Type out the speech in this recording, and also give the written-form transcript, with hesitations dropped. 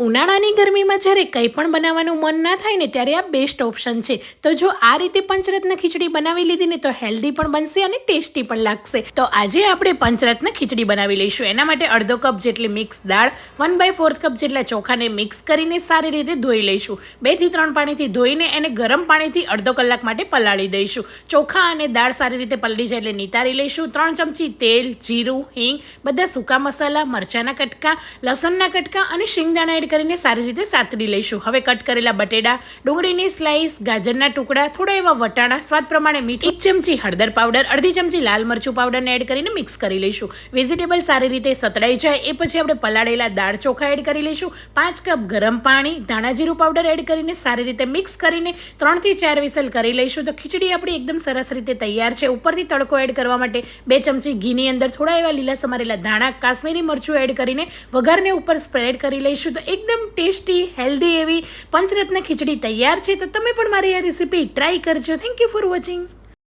ઉનાળાની ગરમીમાં જ્યારે કંઈ પણ બનાવવાનું મન ના થાય ને ત્યારે આ બેસ્ટ ઓપ્શન છે. તો જો આ રીતે પંચરત્ન ખીચડી બનાવી લીધી ને તો હેલ્ધી પણ બનશે અને ટેસ્ટી પણ લાગશે. તો આજે આપણે પંચરત્ન ખીચડી બનાવી લઈશું. એના માટે અડધો કપ જેટલી મિક્સ દાળ, 1/4 કપ જેટલા ચોખાને મિક્સ કરીને સારી રીતે ધોઈ લઈશું. 2 થી 3 પાણીથી ધોઈને એને ગરમ પાણીથી અડધો કલાક માટે પલાળી દઈશું. ચોખા અને દાળ સારી રીતે પલળી જાય એટલે નિતારી લઈશું. 3 ચમચી તેલ, જીરું, હિંગ, બધા સૂકા મસાલા, મરચાના કટકા, લસણના કટકા અને શિંગદાણા કરીને સારી રીતે સાતડી લઈશું. હવે કટ કરેલા બટેટા, ડુંગળીની સ્લાઈસ, ગાજરના ટુકડા, થોડા એવા વટાણા, સ્વાદ પ્રમાણે મીઠું, 1 ચમચી હળદર પાવડર, અડધી ચમચી લાલ મરચું પાવડરને એડ કરીને મિક્સ કરી લઈશું. વેજીટેબલ સારી રીતે સતળાઈ જાય એ પછી આપણે પલાળેલા દાળ ચોખા એડ કરી લઈશું. 5 કપ ગરમ પાણી, ધાણા જીરું પાવડર એડ કરીને સારી રીતે મિક્સ કરીને 3 થી 4 વિસલ કરી લઈશું. તો ખીચડી આપણી એકદમ સરસ રીતે તૈયાર છે. ઉપરથી તડકો એડ કરવા માટે 2 ચમચી ઘીની અંદર થોડા એવા લીલા સમારેલા ધાણા, કાશ્મીરી મરચું એડ કરીને વઘારને ઉપર સ્પ્રેડ કરી લઈશું. તો એકદમ ટેસ્ટી, હેલ્ધી એવી પંચરત્ન ખીચડી તૈયાર છે. તો તમે પણ મારી આ રેસીપી ટ્રાય કરજો. Thank you for watching.